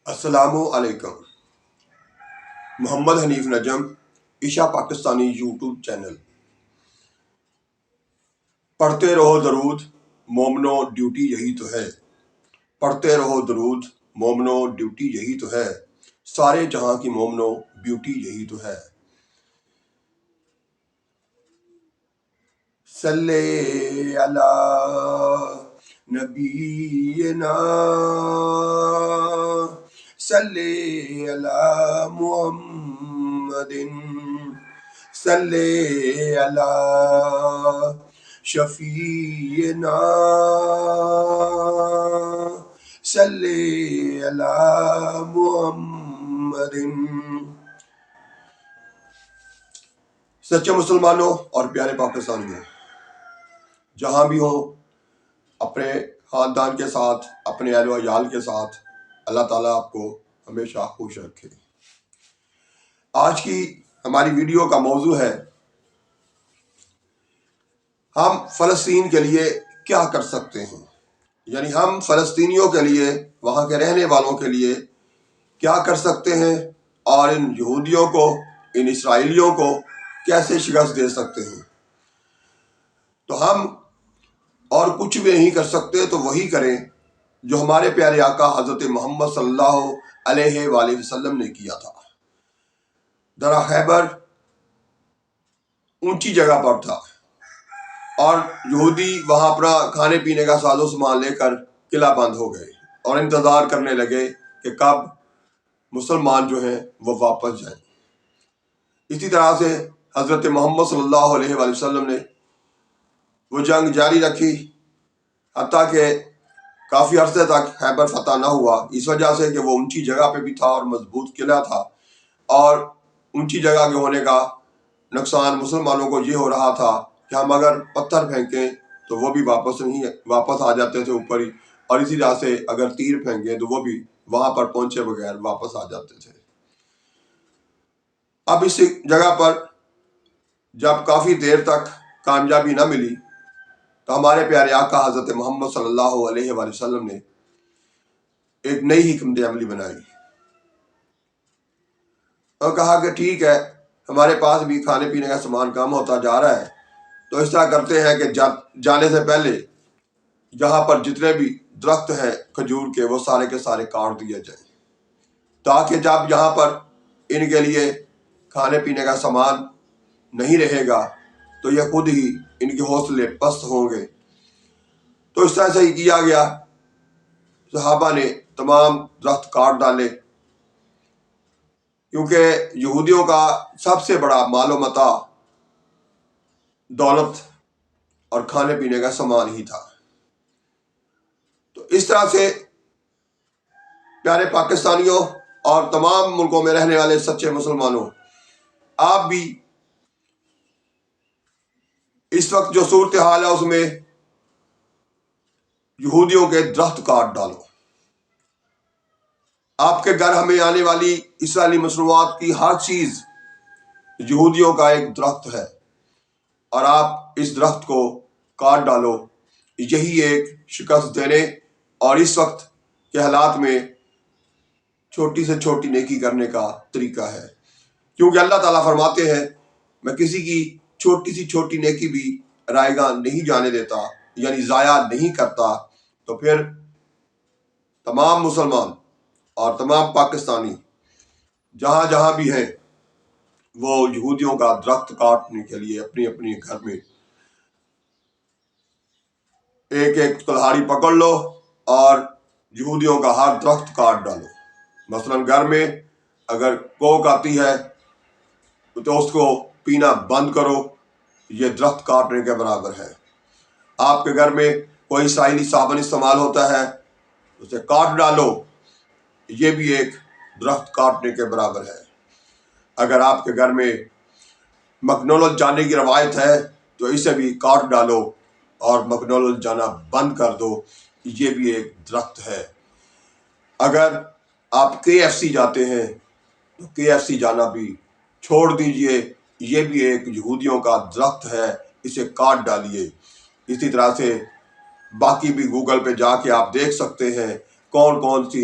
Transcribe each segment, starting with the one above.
السلام علیکم۔ محمد حنیف نجم، عشا Pakistani YouTube channel. پڑھتے رہو درود مومنو، ڈیوٹی یہی تو ہے۔ پڑھتے رہو درود مومنو، ڈیوٹی یہی تو ہے۔ سارے جہاں کی مومنو، بیوٹی یہی تو ہے۔ صلی علی نبینا، صلی علی محمد، صلی علی شفیعنا، صلی علی محمد۔ سچے مسلمانوں اور پیارے پاکستانیوں، جہاں بھی ہو، اپنے خاندان کے ساتھ، اپنے اہل و عیال کے ساتھ اللہ تعالیٰ آپ کو ہمیشہ خوش رکھے۔ آج کی ہماری ویڈیو کا موضوع ہے ہم فلسطین کے لیے کیا کر سکتے ہیں، یعنی ہم فلسطینیوں کے لیے، وہاں کے رہنے والوں کے لیے کیا کر سکتے ہیں، اور ان یہودیوں کو، ان اسرائیلیوں کو کیسے شکست دے سکتے ہیں۔ تو ہم اور کچھ بھی نہیں کر سکتے تو وہی کریں جو ہمارے پیارے آقا حضرت محمد صلی اللہ علیہ وآلہ وسلم نے کیا تھا۔ درہ خیبر اونچی جگہ پر تھا اور یہودی وہاں اپنا کھانے پینے کا ساز و سامان لے کر قلعہ بند ہو گئے اور انتظار کرنے لگے کہ کب مسلمان جو ہیں وہ واپس جائیں۔ اسی طرح سے حضرت محمد صلی اللہ علیہ وآلہ وسلم نے وہ جنگ جاری رکھی، حتیٰ کہ کافی عرصے تک خیبر فتح نہ ہوا، اس وجہ سے کہ وہ اونچی جگہ پہ بھی تھا اور مضبوط قلعہ تھا، اور اونچی جگہ کے ہونے کا نقصان مسلمانوں کو یہ ہو رہا تھا کہ ہم اگر پتھر پھینکیں تو وہ بھی واپس آ جاتے تھے اوپر ہی، اور اسی طرح سے اگر تیر پھینکیں تو وہ بھی وہاں پر پہنچے بغیر واپس آ جاتے تھے۔ اب اس جگہ پر جب کافی دیر تک کامیابی نہ ملی تو ہمارے پیارے آقا حضرت محمد صلی اللہ علیہ وآلہ وسلم نے ایک نئی حکمت عملی بنائی اور کہا کہ ٹھیک ہے، ہمارے پاس بھی کھانے پینے کا سامان کم ہوتا جا رہا ہے، تو اس طرح کرتے ہیں کہ جانے سے پہلے یہاں پر جتنے بھی درخت ہیں کھجور کے، وہ سارے کے سارے کاٹ دیے جائیں، تاکہ جب یہاں پر ان کے لیے کھانے پینے کا سامان نہیں رہے گا تو یہ خود ہی ان کے حوصلے پست ہوں گے۔ تو اس طرح سے ہی کیا گیا، صحابہ نے تمام درخت کاٹ ڈالے، کیونکہ یہودیوں کا سب سے بڑا مال و متاع دولت اور کھانے پینے کا سامان ہی تھا۔ تو اس طرح سے پیارے پاکستانیوں اور تمام ملکوں میں رہنے والے سچے مسلمانوں، آپ بھی اس وقت جو صورتحال ہے اس میں یہودیوں کے درخت کاٹ ڈالو۔ آپ کے گھر ہمیں آنے والی اسرائیلی مصنوعات کی ہر چیز یہودیوں کا ایک درخت ہے، اور آپ اس درخت کو کاٹ ڈالو۔ یہی ایک شکست دینے اور اس وقت کے حالات میں چھوٹی سے چھوٹی نیکی کرنے کا طریقہ ہے، کیونکہ اللہ تعالیٰ فرماتے ہیں میں کسی کی چھوٹی سی چھوٹی نیکی بھی رائیگاں نہیں جانے دیتا، یعنی ضائع نہیں کرتا۔ تو پھر تمام مسلمان اور تمام پاکستانی جہاں جہاں بھی ہیں، وہ یہودیوں کا درخت کاٹنے کے لیے اپنی اپنی گھر میں ایک ایک کلہاڑی پکڑ لو اور یہودیوں کا ہر درخت کاٹ ڈالو۔ مثلا گھر میں اگر کوک آتی ہے تو اس کو پینا بند کرو، یہ درخت کاٹنے کے برابر ہے۔ آپ کے گھر میں کوئی اسرائیلی صابن استعمال ہوتا ہے، اسے کاٹ ڈالو، یہ بھی ایک درخت کاٹنے کے برابر ہے۔ اگر آپ کے گھر میں مکڈونلڈ جانے کی روایت ہے تو اسے بھی کاٹ ڈالو اور مکڈونلڈ جانا بند کر دو، یہ بھی ایک درخت ہے۔ اگر آپ KFC جاتے ہیں تو KFC جانا بھی چھوڑ دیجئے، یہ بھی ایک یہودیوں کا درخت ہے، اسے کاٹ ڈالیے۔ اسی طرح سے باقی بھی گوگل پہ جا کے آپ دیکھ سکتے ہیں کون کون سی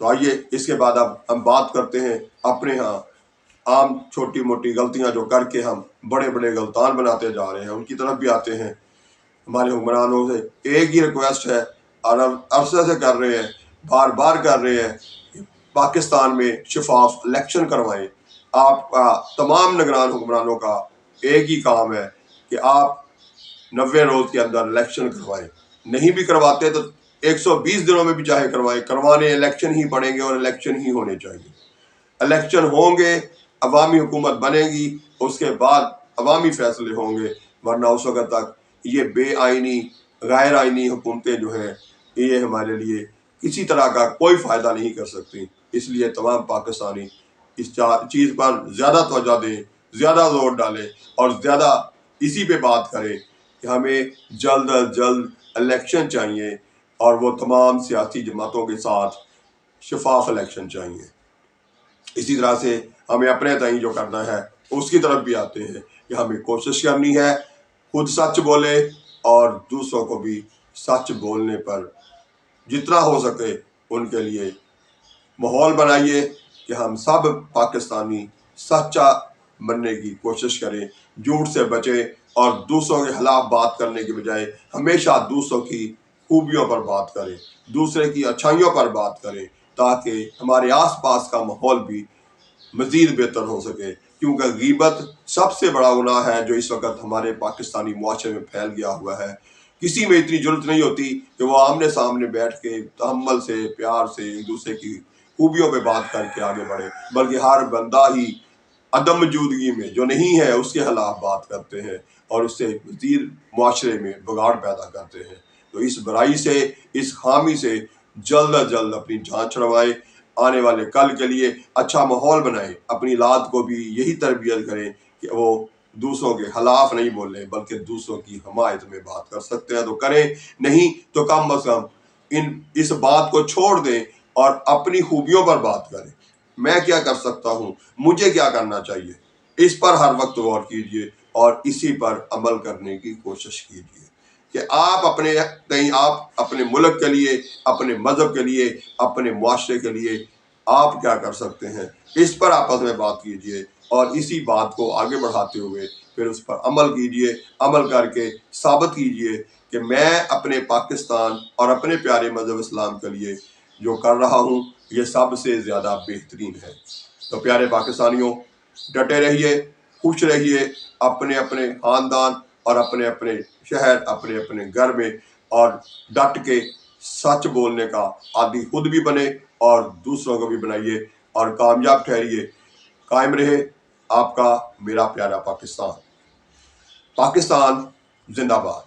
تو آئیے اس کے بعد اب ہم بات کرتے ہیں اپنے ہاں عام چھوٹی موٹی غلطیاں جو کر کے ہم بڑے بڑے غلطان بناتے جا رہے ہیں، ان کی طرف بھی آتے ہیں۔ ہمارے حکمرانوں سے ایک ہی ریکویسٹ ہے اور عرصے سے کر رہے ہیں، بار بار کر رہے ہیں کہ پاکستان میں شفاف الیکشن کروائیں۔ آپ کا تمام نگران حکمرانوں کا ایک ہی کام ہے کہ آپ 90 روز کے اندر الیکشن کروائیں۔ نہیں بھی کرواتے تو 120 دنوں میں بھی چاہے کروائیں، کروانے الیکشن ہی پڑیں گے اور الیکشن ہی ہونے چاہیے۔ الیکشن ہوں گے، عوامی حکومت بنے گی، اس کے بعد عوامی فیصلے ہوں گے، ورنہ اس وقت تک یہ بے آئینی غیر آئینی حکومتیں جو ہیں یہ ہمارے لیے کسی طرح کا کوئی فائدہ نہیں کر سکتی۔ اس لیے تمام پاکستانی اس چیز پر زیادہ توجہ دیں، زیادہ زور ڈالیں اور زیادہ اسی پہ بات کریں کہ ہمیں جلد از جلد الیکشن چاہیے، اور وہ تمام سیاسی جماعتوں کے ساتھ شفاف الیکشن چاہیے۔ اسی طرح سے ہمیں اپنے تئیں جو کرنا ہے اس کی طرف بھی آتے ہیں کہ ہمیں کوشش کرنی ہے خود سچ بولے اور دوسروں کو بھی سچ بولنے پر جتنا ہو سکے ان کے لیے ماحول بنائیے کہ ہم سب پاکستانی سچا بننے کی کوشش کریں، جھوٹ سے بچیں اور دوسروں کے خلاف بات کرنے کے بجائے ہمیشہ دوسروں کی خوبیوں پر بات کریں، دوسرے کی اچھائیوں پر بات کریں، تاکہ ہمارے آس پاس کا ماحول بھی مزید بہتر ہو سکے۔ کیونکہ غیبت سب سے بڑا گناہ ہے جو اس وقت ہمارے پاکستانی معاشرے میں پھیل گیا ہوا ہے۔ کسی میں اتنی جرت نہیں ہوتی کہ وہ آمنے سامنے بیٹھ کے تحمل سے، پیار سے ایک دوسرے کی خوبیوں پہ بات کر کے آگے بڑھے، بلکہ ہر بندہ ہی عدم موجودگی میں جو نہیں ہے اس کے خلاف بات کرتے ہیں اور اس سے مزید معاشرے میں بگاڑ پیدا کرتے ہیں۔ تو اس برائی سے، اس خامی سے جلد از جلد اپنی جان چھڑوائیں، آنے والے کل کے لیے اچھا ماحول بنائیں، اپنی اولاد کو بھی یہی تربیت کریں کہ وہ دوسروں کے خلاف نہیں بولیں بلکہ دوسروں کی حمایت میں بات کر سکتے ہیں تو کریں، نہیں تو کم از کم اس بات کو چھوڑ دیں اور اپنی خوبیوں پر بات کریں۔ میں کیا کر سکتا ہوں، مجھے کیا کرنا چاہیے، اس پر ہر وقت غور کیجیے اور اسی پر عمل کرنے کی کوشش کیجیے کہ آپ اپنے ملک کے لیے، اپنے مذہب کے لیے، اپنے معاشرے کے لیے آپ کیا کر سکتے ہیں، اس پر آپس میں بات کیجیے اور اسی بات کو آگے بڑھاتے ہوئے پھر اس پر عمل کیجیے، عمل کر کے ثابت کیجیے کہ میں اپنے پاکستان اور اپنے پیارے مذہب اسلام کے لیے جو کر رہا ہوں یہ سب سے زیادہ بہترین ہے۔ تو پیارے پاکستانیوں، ڈٹے رہیے، خوش رہیے، اپنے اپنے خاندان اور اپنے اپنے شہر، اپنے اپنے گھر میں، اور ڈٹ کے سچ بولنے کا عادی خود بھی بنے اور دوسروں کو بھی بنائیے اور کامیاب ٹھہریے۔ قائم رہے آپ کا میرا پیارا پاکستان۔ پاکستان زندہ باد۔